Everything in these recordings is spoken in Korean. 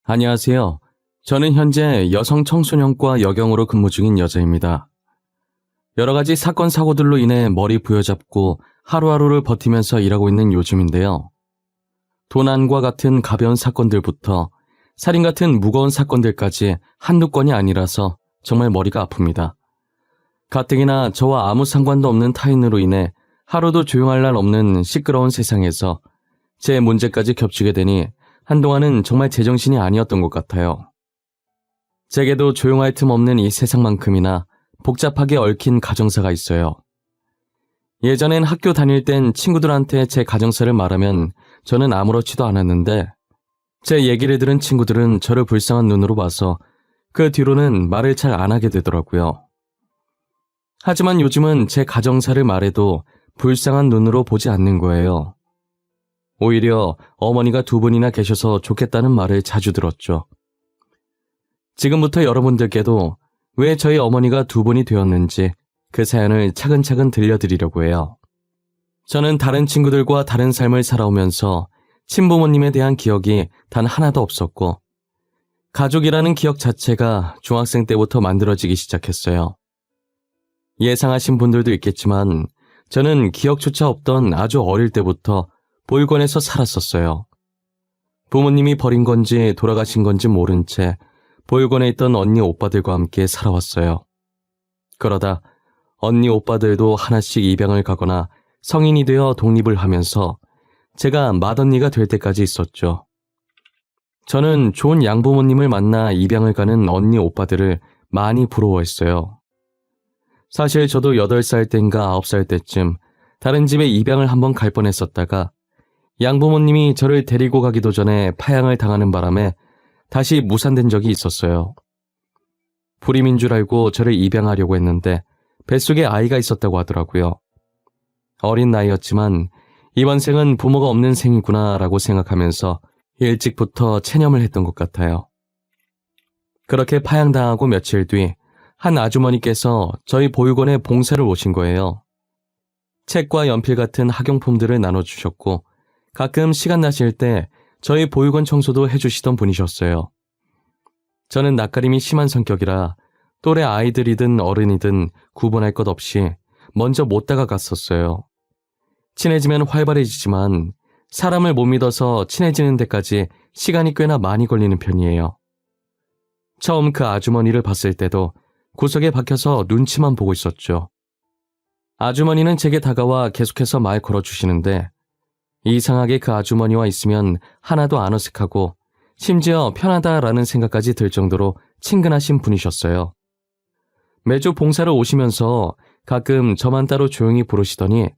안녕하세요. 저는 현재 여성 청소년과 여경으로 근무 중인 여자입니다. 여러 가지 사건 사고들로 인해 머리 부여잡고 하루하루를 버티면서 일하고 있는 요즘인데요. 도난과 같은 가벼운 사건들부터 살인 같은 무거운 사건들까지 한두 건이 아니라서 정말 머리가 아픕니다. 가뜩이나 저와 아무 상관도 없는 타인으로 인해 하루도 조용할 날 없는 시끄러운 세상에서 제 문제까지 겹치게 되니 한동안은 정말 제정신이 아니었던 것 같아요. 제게도 조용할 틈 없는 이 세상만큼이나 복잡하게 얽힌 가정사가 있어요. 예전엔 학교 다닐 땐 친구들한테 제 가정사를 말하면 저는 아무렇지도 않았는데 제 얘기를 들은 친구들은 저를 불쌍한 눈으로 봐서 그 뒤로는 말을 잘 안 하게 되더라고요. 하지만 요즘은 제 가정사를 말해도 불쌍한 눈으로 보지 않는 거예요. 오히려 어머니가 두 분이나 계셔서 좋겠다는 말을 자주 들었죠. 지금부터 여러분들께도 왜 저희 어머니가 두 분이 되었는지 그 사연을 차근차근 들려드리려고 해요. 저는 다른 친구들과 다른 삶을 살아오면서 친부모님에 대한 기억이 단 하나도 없었고 가족이라는 기억 자체가 중학생 때부터 만들어지기 시작했어요. 예상하신 분들도 있겠지만 저는 기억조차 없던 아주 어릴 때부터 보육원에서 살았었어요. 부모님이 버린 건지 돌아가신 건지 모른 채 보육원에 있던 언니 오빠들과 함께 살아왔어요. 그러다 언니 오빠들도 하나씩 입양을 가거나 성인이 되어 독립을 하면서 제가 맏언니가 될 때까지 있었죠. 저는 좋은 양부모님을 만나 입양을 가는 언니 오빠들을 많이 부러워했어요. 사실 저도 8살 땐가 9살 때쯤 다른 집에 입양을 한번 갈 뻔했었다가 양부모님이 저를 데리고 가기도 전에 파양을 당하는 바람에 다시 무산된 적이 있었어요. 불임인 줄 알고 저를 입양하려고 했는데 뱃속에 아이가 있었다고 하더라고요. 어린 나이였지만 이번 생은 부모가 없는 생이구나 라고 생각하면서 일찍부터 체념을 했던 것 같아요. 그렇게 파양당하고 며칠 뒤 한 아주머니께서 저희 보육원에 봉사를 오신 거예요. 책과 연필 같은 학용품들을 나눠주셨고 가끔 시간 나실 때 저희 보육원 청소도 해주시던 분이셨어요. 저는 낯가림이 심한 성격이라 또래 아이들이든 어른이든 구분할 것 없이 먼저 못 다가갔었어요. 친해지면 활발해지지만 사람을 못 믿어서 친해지는 데까지 시간이 꽤나 많이 걸리는 편이에요. 처음 그 아주머니를 봤을 때도 구석에 박혀서 눈치만 보고 있었죠. 아주머니는 제게 다가와 계속해서 말 걸어주시는데 이상하게 그 아주머니와 있으면 하나도 안 어색하고 심지어 편하다라는 생각까지 들 정도로 친근하신 분이셨어요. 매주 봉사를 오시면서 가끔 저만 따로 조용히 부르시더니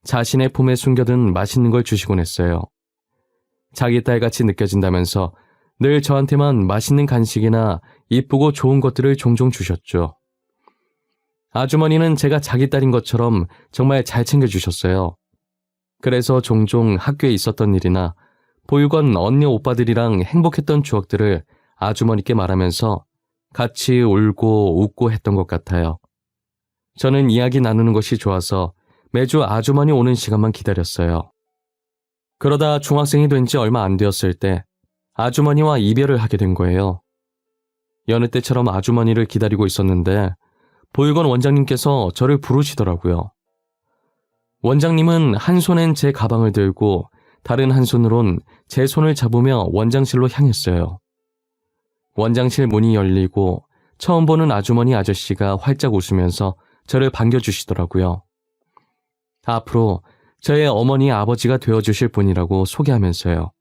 자신의 품에 숨겨둔 맛있는 걸 주시곤 했어요. 자기 딸같이 느껴진다면서 늘 저한테만 맛있는 간식이나 이쁘고 좋은 것들을 종종 주셨죠. 아주머니는 제가 자기 딸인 것처럼 정말 잘 챙겨주셨어요. 그래서 종종 학교에 있었던 일이나 보육원 언니 오빠들이랑 행복했던 추억들을 아주머니께 말하면서 같이 울고 웃고 했던 것 같아요. 저는 이야기 나누는 것이 좋아서 매주 아주머니 오는 시간만 기다렸어요. 그러다 중학생이 된 지 얼마 안 되었을 때 아주머니와 이별을 하게 된 거예요. 여느 때처럼 아주머니를 기다리고 있었는데 보육원 원장님께서 저를 부르시더라고요. 원장님은 한 손엔 제 가방을 들고 다른 한 손으론 제 손을 잡으며 원장실로 향했어요. 원장실 문이 열리고 처음 보는 아주머니 아저씨가 활짝 웃으면서 저를 반겨주시더라고요. 앞으로 저의 어머니 아버지가 되어주실 분이라고 소개하면서요.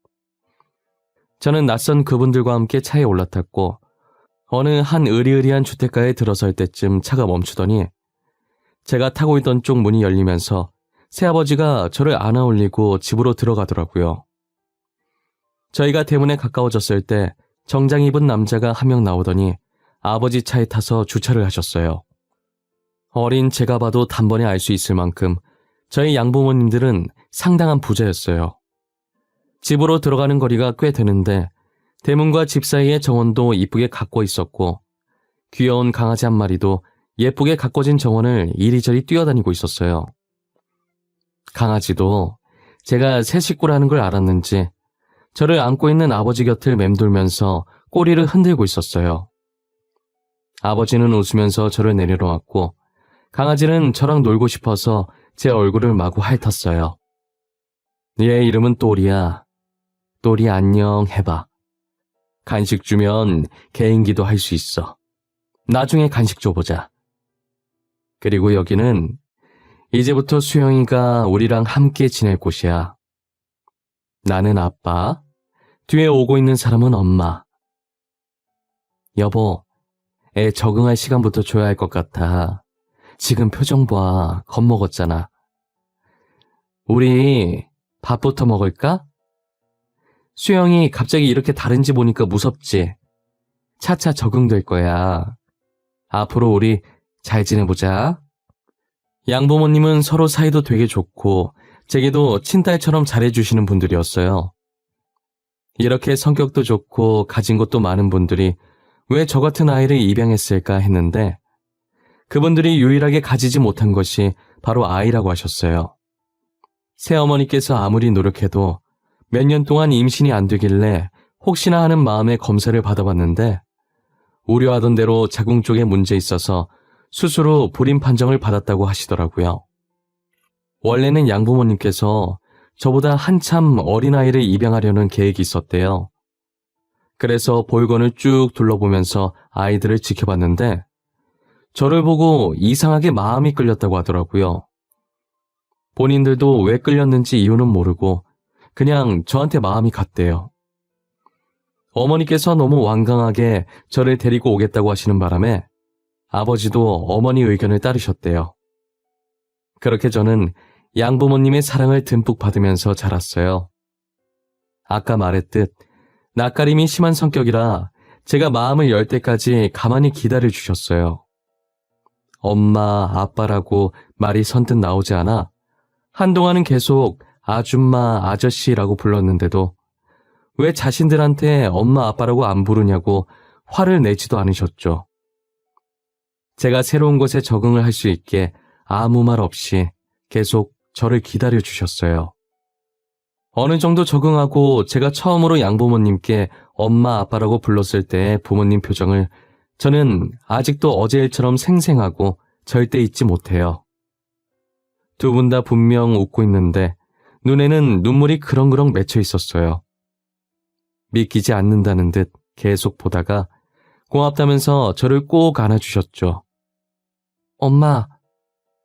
저는 낯선 그분들과 함께 차에 올라탔고 어느 한 으리으리한 주택가에 들어설 때쯤 차가 멈추더니 제가 타고 있던 쪽 문이 열리면서 새아버지가 저를 안아 올리고 집으로 들어가더라고요. 저희가 대문에 가까워졌을 때 정장 입은 남자가 한 명 나오더니 아버지 차에 타서 주차를 하셨어요. 어린 제가 봐도 단번에 알 수 있을 만큼 저희 양부모님들은 상당한 부자였어요. 집으로 들어가는 거리가 꽤 되는데 대문과 집 사이의 정원도 이쁘게 가꿔 있었고 귀여운 강아지 한 마리도 예쁘게 가꿔진 정원을 이리저리 뛰어다니고 있었어요. 강아지도 제가 새 식구라는 걸 알았는지 저를 안고 있는 아버지 곁을 맴돌면서 꼬리를 흔들고 있었어요. 아버지는 웃으면서 저를 내려놓았고 강아지는 저랑 놀고 싶어서 제 얼굴을 마구 핥았어요. 얘 이름은 또리야. 또리 안녕 해봐. 간식 주면 개인기도 할 수 있어. 나중에 간식 줘보자. 그리고 여기는 이제부터 수영이가 우리랑 함께 지낼 곳이야. 나는 아빠, 뒤에 오고 있는 사람은 엄마. 여보, 애 적응할 시간부터 줘야 할 것 같아. 지금 표정 봐, 겁먹었잖아. 우리 밥부터 먹을까? 수영이 갑자기 이렇게 다른지 보니까 무섭지? 차차 적응될 거야. 앞으로 우리 잘 지내보자. 양부모님은 서로 사이도 되게 좋고 제게도 친딸처럼 잘해주시는 분들이었어요. 이렇게 성격도 좋고 가진 것도 많은 분들이 왜 저 같은 아이를 입양했을까 했는데 그분들이 유일하게 가지지 못한 것이 바로 아이라고 하셨어요. 새어머니께서 아무리 노력해도 몇 년 동안 임신이 안 되길래 혹시나 하는 마음에 검사를 받아봤는데 우려하던 대로 자궁 쪽에 문제 있어서 수술 후 불임 판정을 받았다고 하시더라고요. 원래는 양부모님께서 저보다 한참 어린아이를 입양하려는 계획이 있었대요. 그래서 볼건을 쭉 둘러보면서 아이들을 지켜봤는데 저를 보고 이상하게 마음이 끌렸다고 하더라고요. 본인들도 왜 끌렸는지 이유는 모르고 그냥 저한테 마음이 갔대요. 어머니께서 너무 완강하게 저를 데리고 오겠다고 하시는 바람에 아버지도 어머니 의견을 따르셨대요. 그렇게 저는 양부모님의 사랑을 듬뿍 받으면서 자랐어요. 아까 말했듯 낯가림이 심한 성격이라 제가 마음을 열 때까지 가만히 기다려 주셨어요. 엄마, 아빠라고 말이 선뜻 나오지 않아 한동안은 계속 아줌마, 아저씨라고 불렀는데도 왜 자신들한테 엄마, 아빠라고 안 부르냐고 화를 내지도 않으셨죠. 제가 새로운 곳에 적응을 할 수 있게 아무 말 없이 계속 저를 기다려 주셨어요. 어느 정도 적응하고 제가 처음으로 양부모님께 엄마, 아빠라고 불렀을 때의 부모님 표정을 저는 아직도 어제 일처럼 생생하고 절대 잊지 못해요. 두 분 다 분명 웃고 있는데 눈에는 눈물이 그렁그렁 맺혀 있었어요. 믿기지 않는다는 듯 계속 보다가 고맙다면서 저를 꼭 안아주셨죠. 엄마,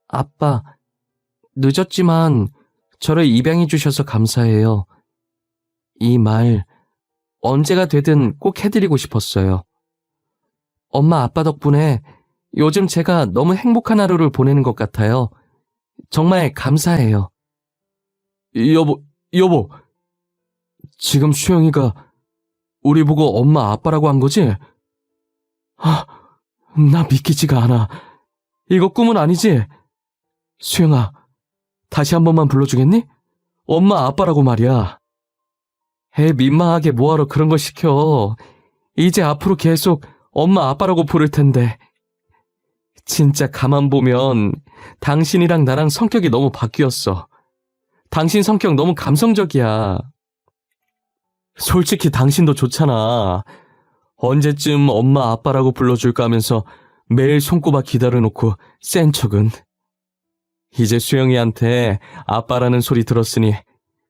아빠, 늦었지만 저를 입양해 주셔서 감사해요. 이 말 언제가 되든 꼭 해드리고 싶었어요. 엄마, 아빠 덕분에 요즘 제가 너무 행복한 하루를 보내는 것 같아요. 정말 감사해요. 여보. 지금 수영이가 우리 보고 엄마, 아빠라고 한 거지? 나 믿기지가 않아. 이거 꿈은 아니지? 수영아, 다시 한 번만 불러주겠니? 엄마, 아빠라고 말이야. 애 민망하게 뭐하러 그런 걸 시켜. 이제 앞으로 계속 엄마, 아빠라고 부를 텐데. 진짜 가만 보면 당신이랑 나랑 성격이 너무 바뀌었어. 당신 성격 너무 감성적이야. 솔직히 당신도 좋잖아. 언제쯤 엄마, 아빠라고 불러줄까 하면서 매일 손꼽아 기다려놓고 센 척은. 이제 수영이한테 아빠라는 소리 들었으니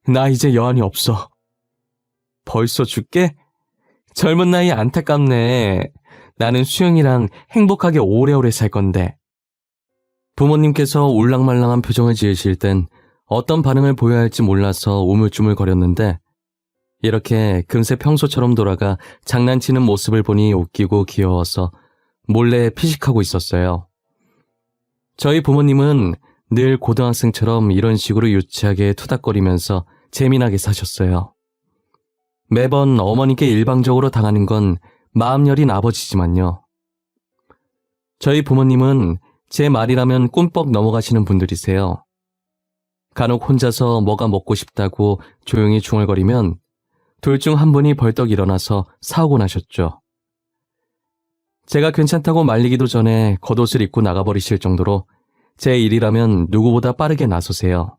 나 이제 여한이 없어. 벌써 죽게? 젊은 나이에 안타깝네. 나는 수영이랑 행복하게 오래오래 살 건데. 부모님께서 울랑말랑한 표정을 지으실 땐 어떤 반응을 보여야 할지 몰라서 우물쭈물거렸는데 이렇게 금세 평소처럼 돌아가 장난치는 모습을 보니 웃기고 귀여워서 몰래 피식하고 있었어요. 저희 부모님은 늘 고등학생처럼 이런 식으로 유치하게 투닥거리면서 재미나게 사셨어요. 매번 어머니께 일방적으로 당하는 건 마음 여린 아버지지만요. 저희 부모님은 제 말이라면 꿈뻑 넘어가시는 분들이세요. 간혹 혼자서 뭐가 먹고 싶다고 조용히 중얼거리면 둘 중 한 분이 벌떡 일어나서 사오고 나셨죠. 제가 괜찮다고 말리기도 전에 겉옷을 입고 나가버리실 정도로 제 일이라면 누구보다 빠르게 나서세요.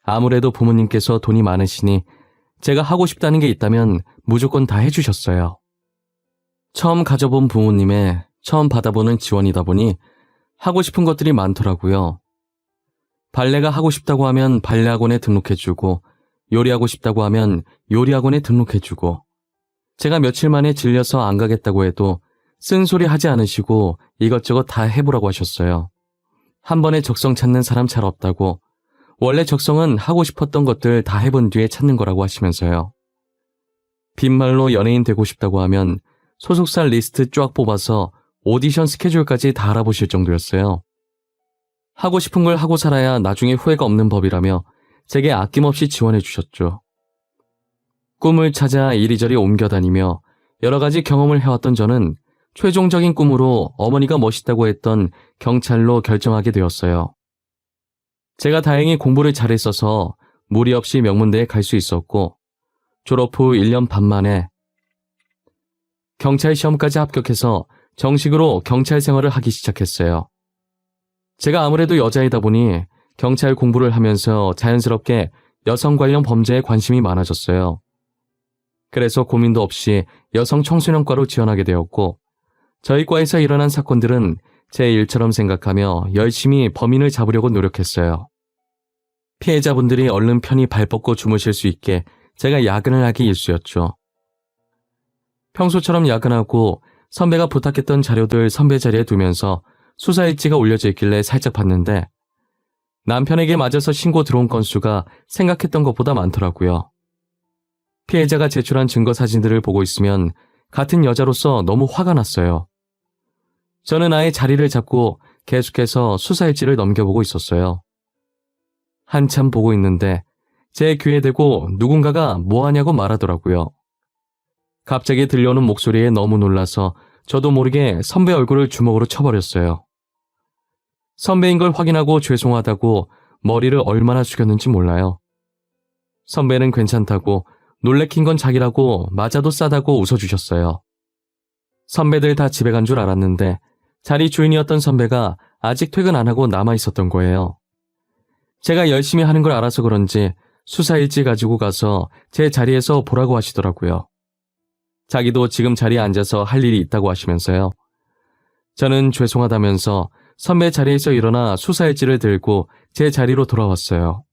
아무래도 부모님께서 돈이 많으시니 제가 하고 싶다는 게 있다면 무조건 다 해주셨어요. 처음 가져본 부모님의 처음 받아보는 지원이다 보니 하고 싶은 것들이 많더라고요. 발레가 하고 싶다고 하면 발레학원에 등록해주고, 요리하고 싶다고 하면 요리학원에 등록해주고, 제가 며칠 만에 질려서 안 가겠다고 해도 쓴소리 하지 않으시고 이것저것 다 해보라고 하셨어요. 한 번에 적성 찾는 사람 잘 없다고, 원래 적성은 하고 싶었던 것들 다 해본 뒤에 찾는 거라고 하시면서요. 빈말로 연예인 되고 싶다고 하면 소속사 리스트 쫙 뽑아서 오디션 스케줄까지 다 알아보실 정도였어요. 하고 싶은 걸 하고 살아야 나중에 후회가 없는 법이라며 제게 아낌없이 지원해 주셨죠. 꿈을 찾아 이리저리 옮겨다니며 여러 가지 경험을 해왔던 저는 최종적인 꿈으로 어머니가 멋있다고 했던 경찰로 결정하게 되었어요. 제가 다행히 공부를 잘했어서 무리 없이 명문대에 갈 수 있었고, 졸업 후 1년 반 만에 경찰 시험까지 합격해서 정식으로 경찰 생활을 하기 시작했어요. 제가 아무래도 여자이다 보니 경찰 공부를 하면서 자연스럽게 여성 관련 범죄에 관심이 많아졌어요. 그래서 고민도 없이 여성 청소년과로 지원하게 되었고, 저희 과에서 일어난 사건들은 제 일처럼 생각하며 열심히 범인을 잡으려고 노력했어요. 피해자분들이 얼른 편히 발 뻗고 주무실 수 있게 제가 야근을 하기 일쑤였죠. 평소처럼 야근하고 선배가 부탁했던 자료들 선배 자리에 두면서 수사 일지가 올려져 있길래 살짝 봤는데, 남편에게 맞아서 신고 들어온 건수가 생각했던 것보다 많더라고요. 피해자가 제출한 증거 사진들을 보고 있으면 같은 여자로서 너무 화가 났어요. 저는 아예 자리를 잡고 계속해서 수사 일지를 넘겨보고 있었어요. 한참 보고 있는데 제 귀에 대고 누군가가 뭐하냐고 말하더라고요. 갑자기 들려오는 목소리에 너무 놀라서 저도 모르게 선배 얼굴을 주먹으로 쳐버렸어요. 선배인 걸 확인하고 죄송하다고 머리를 얼마나 숙였는지 몰라요. 선배는 괜찮다고, 놀래킨 건 자기라고 맞아도 싸다고 웃어주셨어요. 선배들 다 집에 간 줄 알았는데 자리 주인이었던 선배가 아직 퇴근 안 하고 남아있었던 거예요. 제가 열심히 하는 걸 알아서 그런지 수사 일지 가지고 가서 제 자리에서 보라고 하시더라고요. 자기도 지금 자리에 앉아서 할 일이 있다고 하시면서요. 저는 죄송하다면서 선배 자리에서 일어나 수사 일지를 들고 제 자리로 돌아왔어요.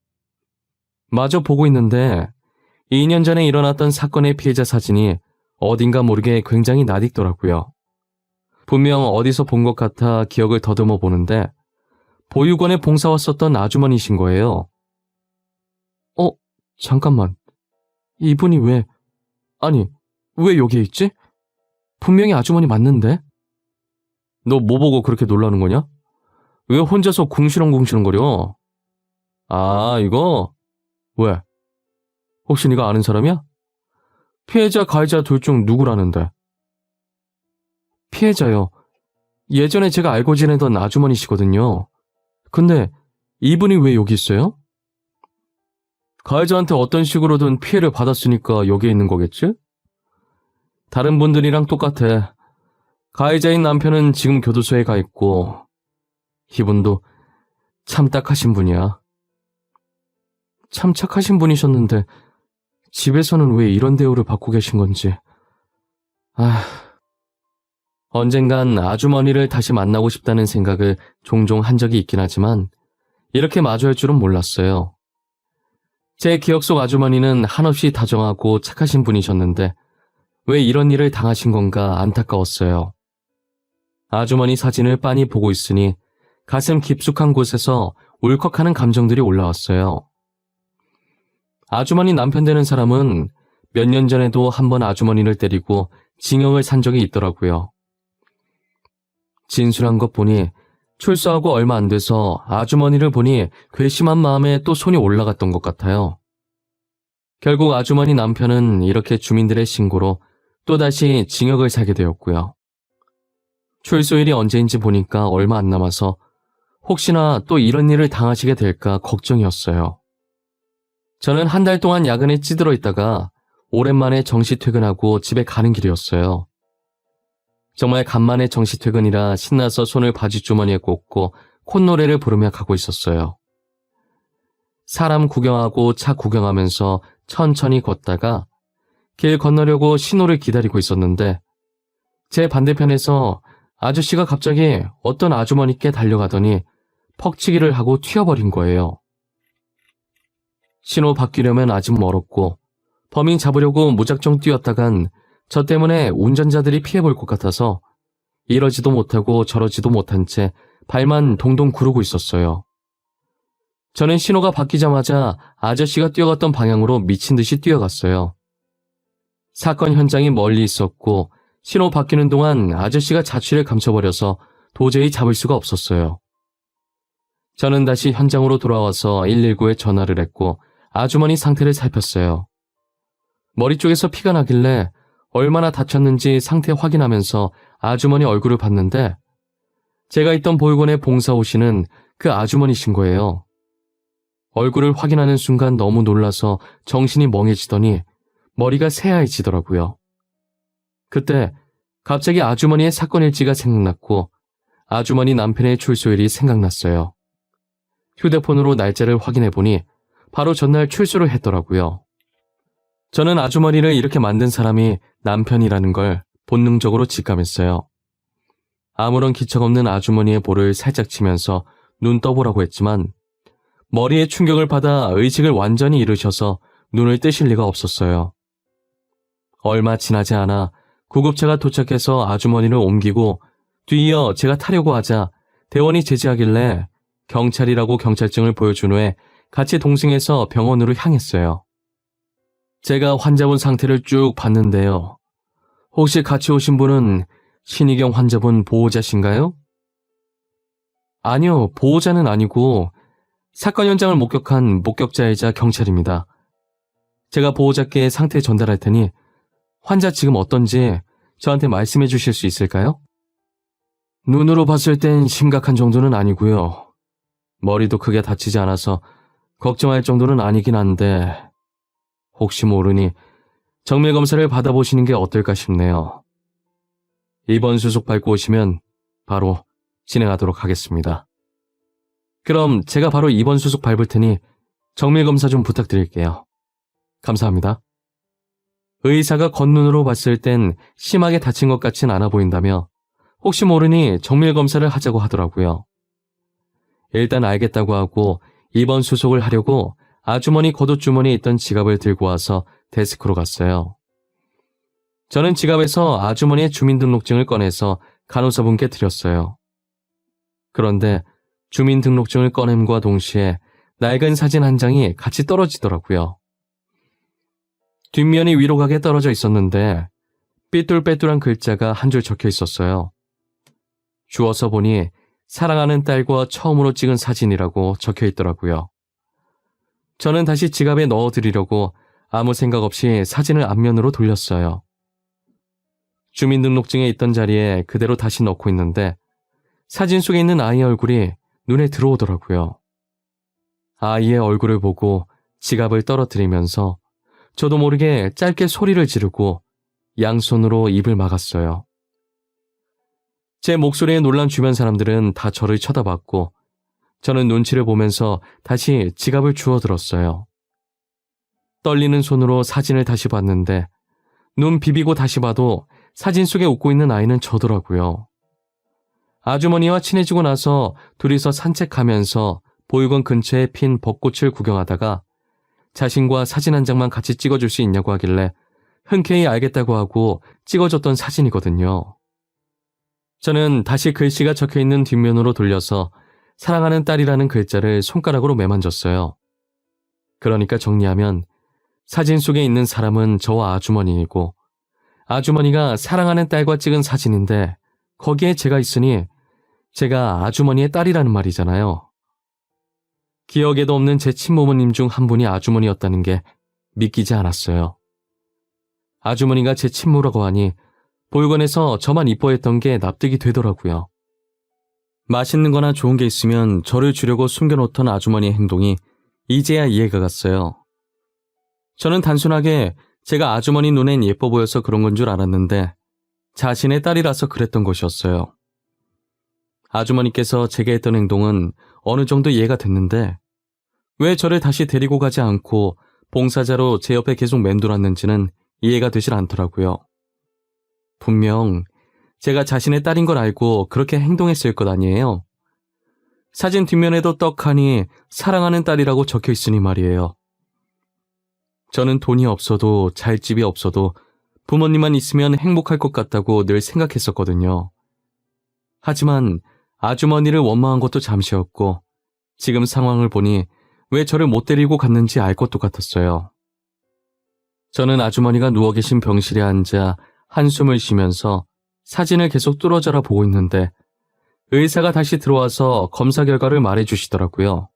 마저 보고 있는데 2년 전에 일어났던 사건의 피해자 사진이 어딘가 모르게 굉장히 낯익더라고요. 분명 어디서 본 것 같아 기억을 더듬어 보는데 보육원에 봉사 왔었던 아주머니신 거예요. 잠깐만. 이분이 왜 여기에 있지? 분명히 아주머니 맞는데? 너 뭐 보고 그렇게 놀라는 거냐? 왜 혼자서 궁시렁궁시렁거려? 아, 이거? 왜? 혹시 네가 아는 사람이야? 피해자, 가해자 둘 중 누구라는데? 피해자요. 예전에 제가 알고 지내던 아주머니시거든요. 근데 이분이 왜 여기 있어요? 가해자한테 어떤 식으로든 피해를 받았으니까 여기에 있는 거겠지? 다른 분들이랑 똑같아. 가해자인 남편은 지금 교도소에 가 있고, 이분도 참 딱하신 분이야. 참 착하신 분이셨는데 집에서는 왜 이런 대우를 받고 계신 건지. 언젠간 아주머니를 다시 만나고 싶다는 생각을 종종 한 적이 있긴 하지만 이렇게 마주할 줄은 몰랐어요. 제 기억 속 아주머니는 한없이 다정하고 착하신 분이셨는데 왜 이런 일을 당하신 건가 안타까웠어요. 아주머니 사진을 빤히 보고 있으니 가슴 깊숙한 곳에서 울컥하는 감정들이 올라왔어요. 아주머니 남편 되는 사람은 몇 년 전에도 한 번 아주머니를 때리고 징역을 산 적이 있더라고요. 진술한 것 보니 출소하고 얼마 안 돼서 아주머니를 보니 괘씸한 마음에 또 손이 올라갔던 것 같아요. 결국 아주머니 남편은 이렇게 주민들의 신고로 또다시 징역을 살게 되었고요. 출소일이 언제인지 보니까 얼마 안 남아서 혹시나 또 이런 일을 당하시게 될까 걱정이었어요. 저는 한 달 동안 야근에 찌들어 있다가 오랜만에 정시 퇴근하고 집에 가는 길이었어요. 정말 간만에 정시 퇴근이라 신나서 손을 바지주머니에 꽂고 콧노래를 부르며 가고 있었어요. 사람 구경하고 차 구경하면서 천천히 걷다가 길 건너려고 신호를 기다리고 있었는데 제 반대편에서 아저씨가 갑자기 어떤 아주머니께 달려가더니 퍽치기를 하고 튀어버린 거예요. 신호 바뀌려면 아직 멀었고 범인 잡으려고 무작정 뛰었다간 저 때문에 운전자들이 피해볼 것 같아서 이러지도 못하고 저러지도 못한 채 발만 동동 구르고 있었어요. 저는 신호가 바뀌자마자 아저씨가 뛰어갔던 방향으로 미친 듯이 뛰어갔어요. 사건 현장이 멀리 있었고 신호 바뀌는 동안 아저씨가 자취를 감춰버려서 도저히 잡을 수가 없었어요. 저는 다시 현장으로 돌아와서 119에 전화를 했고 아주머니 상태를 살폈어요. 머리 쪽에서 피가 나길래 얼마나 다쳤는지 상태 확인하면서 아주머니 얼굴을 봤는데 제가 있던 보육원에 봉사 오시는 그 아주머니신 거예요. 얼굴을 확인하는 순간 너무 놀라서 정신이 멍해지더니 머리가 새하얘지더라고요. 그때 갑자기 아주머니의 사건 일지가 생각났고 아주머니 남편의 출소일이 생각났어요. 휴대폰으로 날짜를 확인해보니 바로 전날 출소를 했더라고요. 저는 아주머니를 이렇게 만든 사람이 남편이라는 걸 본능적으로 직감했어요. 아무런 기척 없는 아주머니의 볼을 살짝 치면서 눈 떠보라고 했지만 머리에 충격을 받아 의식을 완전히 잃으셔서 눈을 뜨실 리가 없었어요. 얼마 지나지 않아 구급차가 도착해서 아주머니를 옮기고 뒤이어 제가 타려고 하자 대원이 제지하길래 경찰이라고 경찰증을 보여준 후에 같이 동승해서 병원으로 향했어요. 제가 환자분 상태를 쭉 봤는데요. 혹시 같이 오신 분은 신희경 환자분 보호자신가요? 아니요, 보호자는 아니고 사건 현장을 목격한 목격자이자 경찰입니다. 제가 보호자께 상태 전달할 테니 환자 지금 어떤지 저한테 말씀해 주실 수 있을까요? 눈으로 봤을 땐 심각한 정도는 아니고요. 머리도 크게 다치지 않아서 걱정할 정도는 아니긴 한데 혹시 모르니 정밀검사를 받아보시는 게 어떨까 싶네요. 입원 수속 밟고 오시면 바로 진행하도록 하겠습니다. 그럼 제가 바로 입원 수속 밟을 테니 정밀검사 좀 부탁드릴게요. 감사합니다. 의사가 겉눈으로 봤을 땐 심하게 다친 것 같진 않아 보인다며 혹시 모르니 정밀검사를 하자고 하더라고요. 일단 알겠다고 하고 입원 수속을 하려고 아주머니 겉옷주머니에 있던 지갑을 들고 와서 데스크로 갔어요. 저는 지갑에서 아주머니의 주민등록증을 꺼내서 간호사분께 드렸어요. 그런데 주민등록증을 꺼냄과 동시에 낡은 사진 한 장이 같이 떨어지더라고요. 뒷면이 위로 가게 떨어져 있었는데 삐뚤빼뚤한 글자가 한 줄 적혀 있었어요. 주워서 보니 사랑하는 딸과 처음으로 찍은 사진이라고 적혀 있더라고요. 저는 다시 지갑에 넣어드리려고 아무 생각 없이 사진을 앞면으로 돌렸어요. 주민등록증에 있던 자리에 그대로 다시 넣고 있는데 사진 속에 있는 아이의 얼굴이 눈에 들어오더라고요. 아이의 얼굴을 보고 지갑을 떨어뜨리면서 저도 모르게 짧게 소리를 지르고 양손으로 입을 막았어요. 제 목소리에 놀란 주변 사람들은 다 저를 쳐다봤고 저는 눈치를 보면서 다시 지갑을 주워들었어요. 떨리는 손으로 사진을 다시 봤는데 눈 비비고 다시 봐도 사진 속에 웃고 있는 아이는 저더라고요. 아주머니와 친해지고 나서 둘이서 산책하면서 보육원 근처에 핀 벚꽃을 구경하다가 자신과 사진 한 장만 같이 찍어줄 수 있냐고 하길래 흔쾌히 알겠다고 하고 찍어줬던 사진이거든요. 저는 다시 글씨가 적혀있는 뒷면으로 돌려서 사랑하는 딸이라는 글자를 손가락으로 매만졌어요. 그러니까 정리하면 사진 속에 있는 사람은 저와 아주머니이고 아주머니가 사랑하는 딸과 찍은 사진인데 거기에 제가 있으니 제가 아주머니의 딸이라는 말이잖아요. 기억에도 없는 제 친모모님 중 한 분이 아주머니였다는 게 믿기지 않았어요. 아주머니가 제 친모라고 하니 보육원에서 저만 이뻐했던 게 납득이 되더라고요. 맛있는 거나 좋은 게 있으면 저를 주려고 숨겨놓던 아주머니의 행동이 이제야 이해가 갔어요. 저는 단순하게 제가 아주머니 눈엔 예뻐 보여서 그런 건 줄 알았는데 자신의 딸이라서 그랬던 것이었어요. 아주머니께서 제게 했던 행동은 어느 정도 이해가 됐는데 왜 저를 다시 데리고 가지 않고 봉사자로 제 옆에 계속 맴돌았는지는 이해가 되질 않더라고요. 분명 제가 자신의 딸인 걸 알고 그렇게 행동했을 것 아니에요. 사진 뒷면에도 떡하니 사랑하는 딸이라고 적혀 있으니 말이에요. 저는 돈이 없어도 잘 집이 없어도 부모님만 있으면 행복할 것 같다고 늘 생각했었거든요. 하지만 아주머니를 원망한 것도 잠시였고 지금 상황을 보니 왜 저를 못 데리고 갔는지 알 것도 같았어요. 저는 아주머니가 누워 계신 병실에 앉아 한숨을 쉬면서 사진을 계속 뚫어져라 보고 있는데 의사가 다시 들어와서 검사 결과를 말해주시더라고요.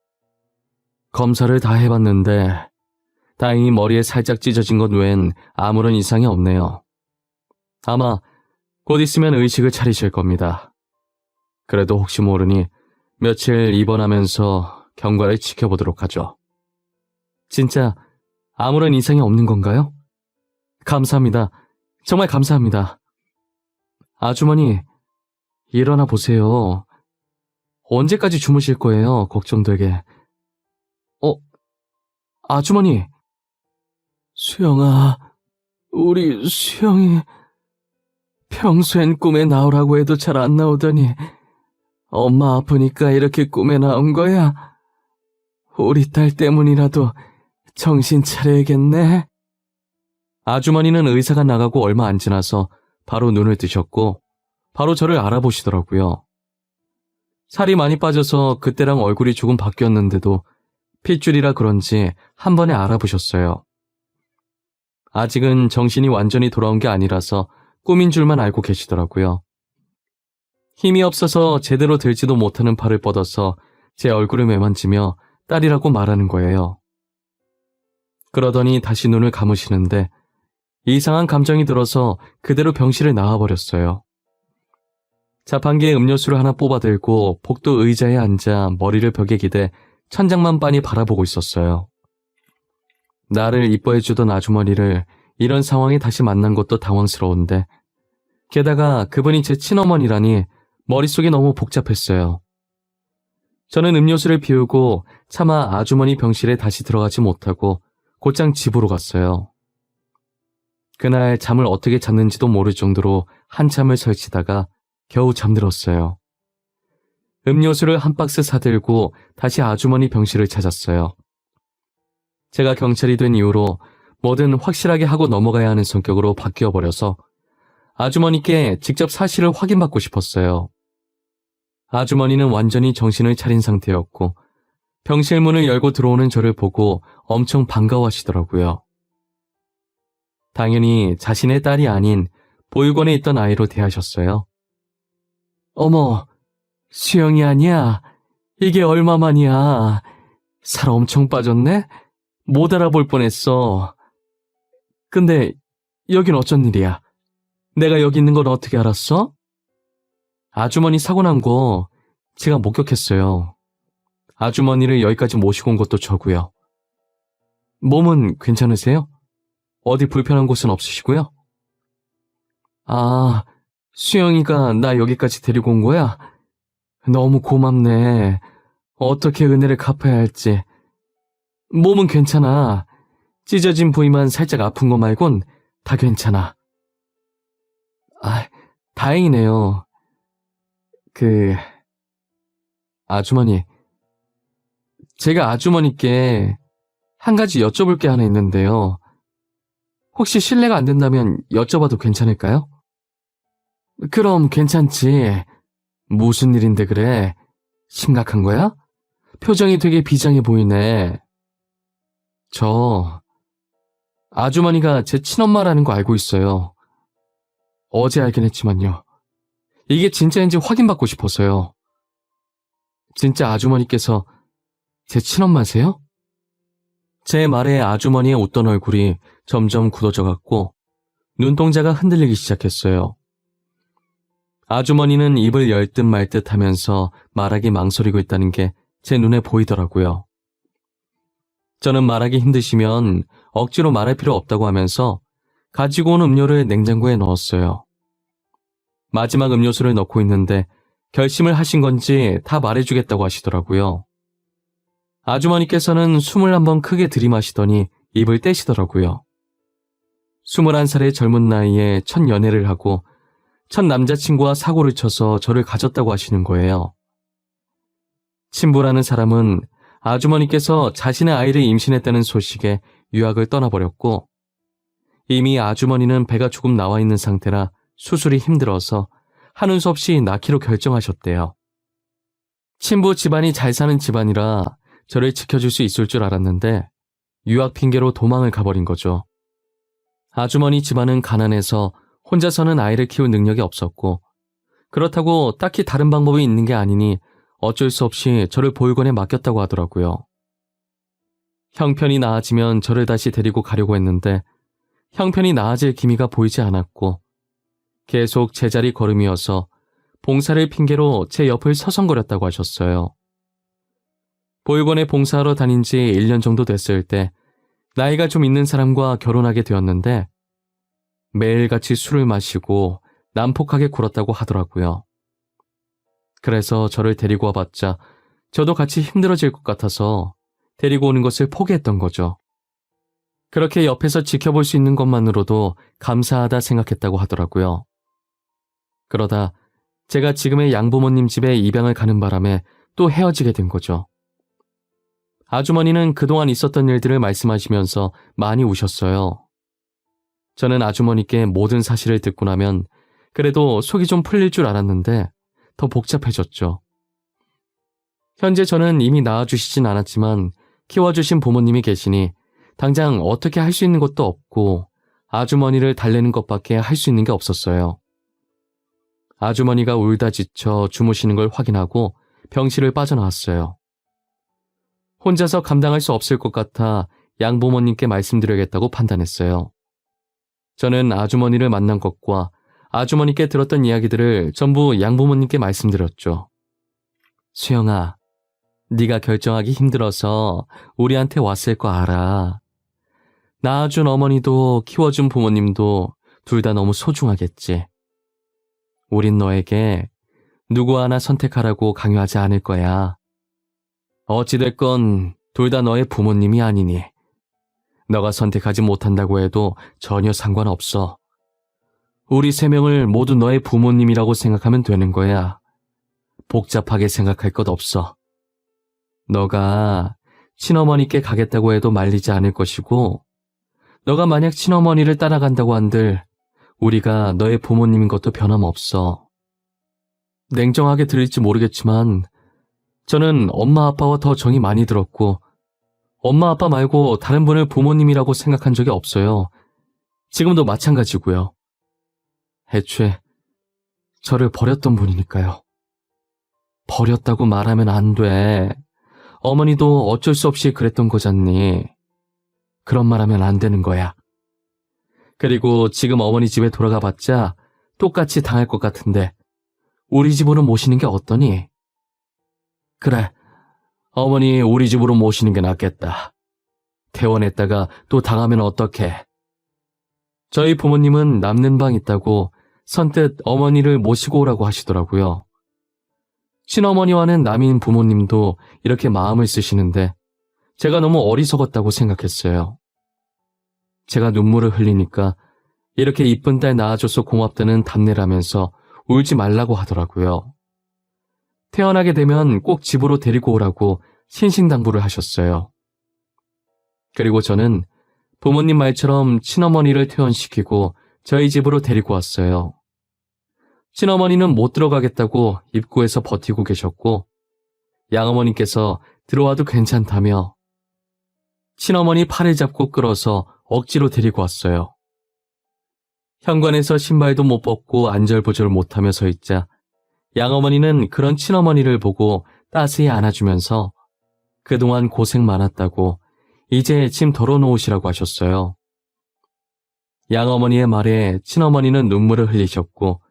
검사를 다 해봤는데 다행히 머리에 살짝 찢어진 것 외엔 아무런 이상이 없네요. 아마 곧 있으면 의식을 차리실 겁니다. 그래도 혹시 모르니 며칠 입원하면서 경과를 지켜보도록 하죠. 진짜 아무런 이상이 없는 건가요? 감사합니다. 정말 감사합니다. 아주머니, 일어나 보세요. 언제까지 주무실 거예요? 걱정되게. 아주머니. 수영아, 우리 수영이 평소엔 꿈에 나오라고 해도 잘 안 나오더니 엄마 아프니까 이렇게 꿈에 나온 거야? 우리 딸 때문이라도 정신 차려야겠네. 아주머니는 의사가 나가고 얼마 안 지나서 바로 눈을 뜨셨고 바로 저를 알아보시더라고요. 살이 많이 빠져서 그때랑 얼굴이 조금 바뀌었는데도 핏줄이라 그런지 한 번에 알아보셨어요. 아직은 정신이 완전히 돌아온 게 아니라서 꿈인 줄만 알고 계시더라고요. 힘이 없어서 제대로 들지도 못하는 팔을 뻗어서 제 얼굴을 매만지며 딸이라고 말하는 거예요. 그러더니 다시 눈을 감으시는데 이상한 감정이 들어서 그대로 병실을 나와버렸어요. 자판기에 음료수를 하나 뽑아들고 복도 의자에 앉아 머리를 벽에 기대 천장만 빤히 바라보고 있었어요. 나를 이뻐해주던 아주머니를 이런 상황에 다시 만난 것도 당황스러운데 게다가 그분이 제 친어머니라니 머릿속이 너무 복잡했어요. 저는 음료수를 비우고 차마 아주머니 병실에 다시 들어가지 못하고 곧장 집으로 갔어요. 그날 잠을 어떻게 잤는지도 모를 정도로 한참을 설치다가 겨우 잠들었어요. 음료수를 한 박스 사들고 다시 아주머니 병실을 찾았어요. 제가 경찰이 된 이후로 뭐든 확실하게 하고 넘어가야 하는 성격으로 바뀌어버려서 아주머니께 직접 사실을 확인받고 싶었어요. 아주머니는 완전히 정신을 차린 상태였고 병실 문을 열고 들어오는 저를 보고 엄청 반가워하시더라고요. 당연히 자신의 딸이 아닌 보육원에 있던 아이로 대하셨어요. 어머, 수영이 아니야? 이게 얼마만이야? 살 엄청 빠졌네? 못 알아볼 뻔했어. 근데 여긴 어쩐 일이야? 내가 여기 있는 걸 어떻게 알았어? 아주머니 사고 난 거 제가 목격했어요. 아주머니를 여기까지 모시고 온 것도 저고요. 몸은 괜찮으세요? 어디 불편한 곳은 없으시고요? 아, 수영이가 나 여기까지 데리고 온 거야? 너무 고맙네. 어떻게 은혜를 갚아야 할지. 몸은 괜찮아. 찢어진 부위만 살짝 아픈 거 말곤 다 괜찮아. 아, 다행이네요. 아주머니. 제가 아주머니께 한 가지 여쭤볼 게 하나 있는데요. 혹시 실례가 안 된다면 여쭤봐도 괜찮을까요? 그럼 괜찮지. 무슨 일인데 그래? 심각한 거야? 표정이 되게 비장해 보이네. 저 아주머니가 제 친엄마라는 거 알고 있어요. 어제 알긴 했지만요. 이게 진짜인지 확인받고 싶어서요. 진짜 아주머니께서 제 친엄마세요? 제 말에 아주머니의 웃던 얼굴이 점점 굳어져갔고 눈동자가 흔들리기 시작했어요. 아주머니는 입을 열 듯 말 듯 하면서 말하기 망설이고 있다는 게 제 눈에 보이더라고요. 저는 말하기 힘드시면 억지로 말할 필요 없다고 하면서 가지고 온 음료를 냉장고에 넣었어요. 마지막 음료수를 넣고 있는데 결심을 하신 건지 다 말해주겠다고 하시더라고요. 아주머니께서는 숨을 한번 크게 들이마시더니 입을 떼시더라고요. 21살의 젊은 나이에 첫 연애를 하고 첫 남자친구와 사고를 쳐서 저를 가졌다고 하시는 거예요. 친부라는 사람은 아주머니께서 자신의 아이를 임신했다는 소식에 유학을 떠나버렸고 이미 아주머니는 배가 조금 나와 있는 상태라 수술이 힘들어서 하는 수 없이 낳기로 결정하셨대요. 친부 집안이 잘 사는 집안이라 저를 지켜줄 수 있을 줄 알았는데 유학 핑계로 도망을 가버린 거죠. 아주머니 집안은 가난해서 혼자서는 아이를 키울 능력이 없었고 그렇다고 딱히 다른 방법이 있는 게 아니니 어쩔 수 없이 저를 보육원에 맡겼다고 하더라고요. 형편이 나아지면 저를 다시 데리고 가려고 했는데 형편이 나아질 기미가 보이지 않았고 계속 제자리 걸음이어서 봉사를 핑계로 제 옆을 서성거렸다고 하셨어요. 보육원에 봉사하러 다닌 지 1년 정도 됐을 때 나이가 좀 있는 사람과 결혼하게 되었는데 매일같이 술을 마시고 난폭하게 굴었다고 하더라고요. 그래서 저를 데리고 와봤자 저도 같이 힘들어질 것 같아서 데리고 오는 것을 포기했던 거죠. 그렇게 옆에서 지켜볼 수 있는 것만으로도 감사하다 생각했다고 하더라고요. 그러다 제가 지금의 양부모님 집에 입양을 가는 바람에 또 헤어지게 된 거죠. 아주머니는 그동안 있었던 일들을 말씀하시면서 많이 우셨어요. 저는 아주머니께 모든 사실을 듣고 나면 그래도 속이 좀 풀릴 줄 알았는데 더 복잡해졌죠. 현재 저는 이미 낳아주시진 않았지만 키워주신 부모님이 계시니 당장 어떻게 할 수 있는 것도 없고 아주머니를 달래는 것밖에 할 수 있는 게 없었어요. 아주머니가 울다 지쳐 주무시는 걸 확인하고 병실을 빠져나왔어요. 혼자서 감당할 수 없을 것 같아 양부모님께 말씀드려야겠다고 판단했어요. 저는 아주머니를 만난 것과 아주머니께 들었던 이야기들을 전부 양부모님께 말씀드렸죠. 수영아, 네가 결정하기 힘들어서 우리한테 왔을 거 알아. 낳아준 어머니도 키워준 부모님도 둘 다 너무 소중하겠지. 우린 너에게 누구 하나 선택하라고 강요하지 않을 거야. 어찌됐건 둘 다 너의 부모님이 아니니 너가 선택하지 못한다고 해도 전혀 상관없어. 우리 세 명을 모두 너의 부모님이라고 생각하면 되는 거야. 복잡하게 생각할 것 없어. 너가 친어머니께 가겠다고 해도 말리지 않을 것이고 너가 만약 친어머니를 따라간다고 한들 우리가 너의 부모님인 것도 변함없어. 냉정하게 들릴지 모르겠지만 저는 엄마 아빠와 더 정이 많이 들었고 엄마 아빠 말고 다른 분을 부모님이라고 생각한 적이 없어요. 지금도 마찬가지고요. 애초에 저를 버렸던 분이니까요. 버렸다고 말하면 안 돼. 어머니도 어쩔 수 없이 그랬던 거잖니. 그런 말하면 안 되는 거야. 그리고 지금 어머니 집에 돌아가 봤자 똑같이 당할 것 같은데 우리 집으로 모시는 게 어떠니? 그래, 어머니 우리 집으로 모시는 게 낫겠다. 퇴원했다가 또 당하면 어떡해. 저희 부모님은 남는 방 있다고 선뜻 어머니를 모시고 오라고 하시더라고요. 친어머니와는 남인 부모님도 이렇게 마음을 쓰시는데 제가 너무 어리석었다고 생각했어요. 제가 눈물을 흘리니까 이렇게 이쁜 딸 낳아줘서 고맙다는 답례라면서 울지 말라고 하더라고요. 태어나게 되면 꼭 집으로 데리고 오라고 신신당부를 하셨어요. 그리고 저는 부모님 말처럼 친어머니를 퇴원시키고 저희 집으로 데리고 왔어요. 친어머니는 못 들어가겠다고 입구에서 버티고 계셨고 양어머니께서 들어와도 괜찮다며 친어머니 팔을 잡고 끌어서 억지로 데리고 왔어요. 현관에서 신발도 못 벗고 안절부절 못하며 서 있자 양어머니는 그런 친어머니를 보고 따스히 안아주면서 그동안 고생 많았다고 이제 짐 덜어놓으시라고 하셨어요. 양어머니의 말에 친어머니는 눈물을 흘리셨고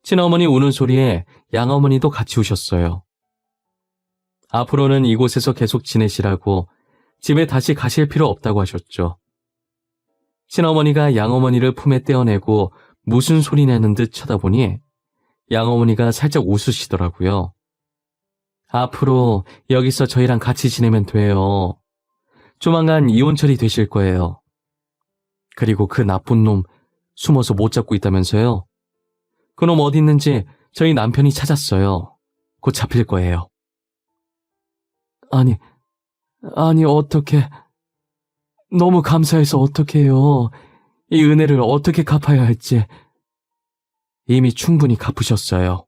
친어머니 우는 소리에 양어머니도 같이 우셨어요. 앞으로는 이곳에서 계속 지내시라고 집에 다시 가실 필요 없다고 하셨죠. 친어머니가 양어머니를 품에 떼어내고 무슨 소리 내는 듯 쳐다보니 양어머니가 살짝 웃으시더라고요. 앞으로 여기서 저희랑 같이 지내면 돼요. 조만간 이혼 처리되실 거예요. 그리고 그 나쁜 놈 숨어서 못 잡고 있다면서요? 그놈 어디 있는지 저희 남편이 찾았어요. 곧 잡힐 거예요. 아니 어떻게... 너무 감사해서 어떡해요. 이 은혜를 어떻게 갚아야 할지. 이미 충분히 갚으셨어요.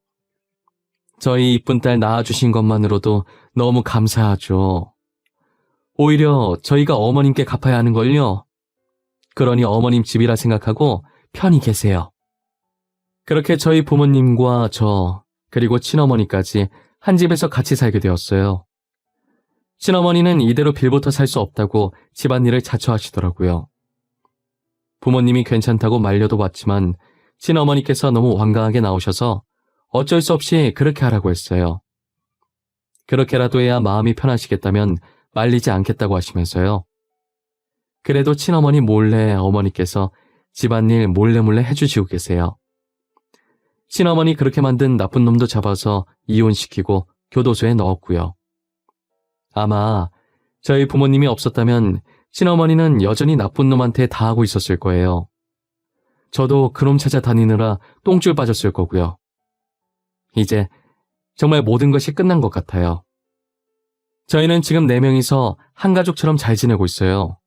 저희 이쁜 딸 낳아주신 것만으로도 너무 감사하죠. 오히려 저희가 어머님께 갚아야 하는걸요. 그러니 어머님 집이라 생각하고 편히 계세요. 그렇게 저희 부모님과 저, 그리고 친어머니까지 한 집에서 같이 살게 되었어요. 친어머니는 이대로 빌부터 살 수 없다고 집안일을 자처하시더라고요. 부모님이 괜찮다고 말려도 봤지만 친어머니께서 너무 완강하게 나오셔서 어쩔 수 없이 그렇게 하라고 했어요. 그렇게라도 해야 마음이 편하시겠다면 말리지 않겠다고 하시면서요. 그래도 친어머니 몰래 어머니께서 집안일 몰래 해주시고 계세요. 친어머니 그렇게 만든 나쁜 놈도 잡아서 이혼시키고 교도소에 넣었고요. 아마 저희 부모님이 없었다면 친어머니는 여전히 나쁜 놈한테 다 하고 있었을 거예요. 저도 그놈 찾아다니느라 똥줄 빠졌을 거고요. 이제 정말 모든 것이 끝난 것 같아요. 저희는 지금 4명이서 한 가족처럼 잘 지내고 있어요.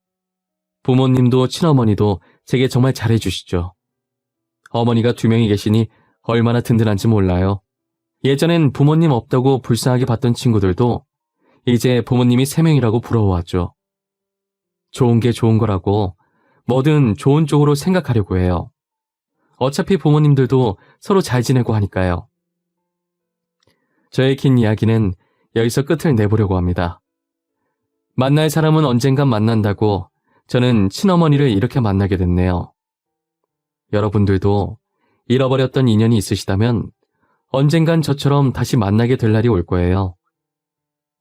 부모님도 친어머니도 제게 정말 잘해주시죠. 어머니가 2명이 계시니 얼마나 든든한지 몰라요. 예전엔 부모님 없다고 불쌍하게 봤던 친구들도 이제 부모님이 3명이라고 부러워하죠. 좋은 게 좋은 거라고 뭐든 좋은 쪽으로 생각하려고 해요. 어차피 부모님들도 서로 잘 지내고 하니까요. 저의 긴 이야기는 여기서 끝을 내보려고 합니다. 만날 사람은 언젠간 만난다고 저는 친어머니를 이렇게 만나게 됐네요. 여러분들도 잃어버렸던 인연이 있으시다면 언젠간 저처럼 다시 만나게 될 날이 올 거예요.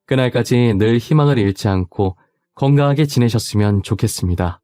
그날까지 늘 희망을 잃지 않고 건강하게 지내셨으면 좋겠습니다.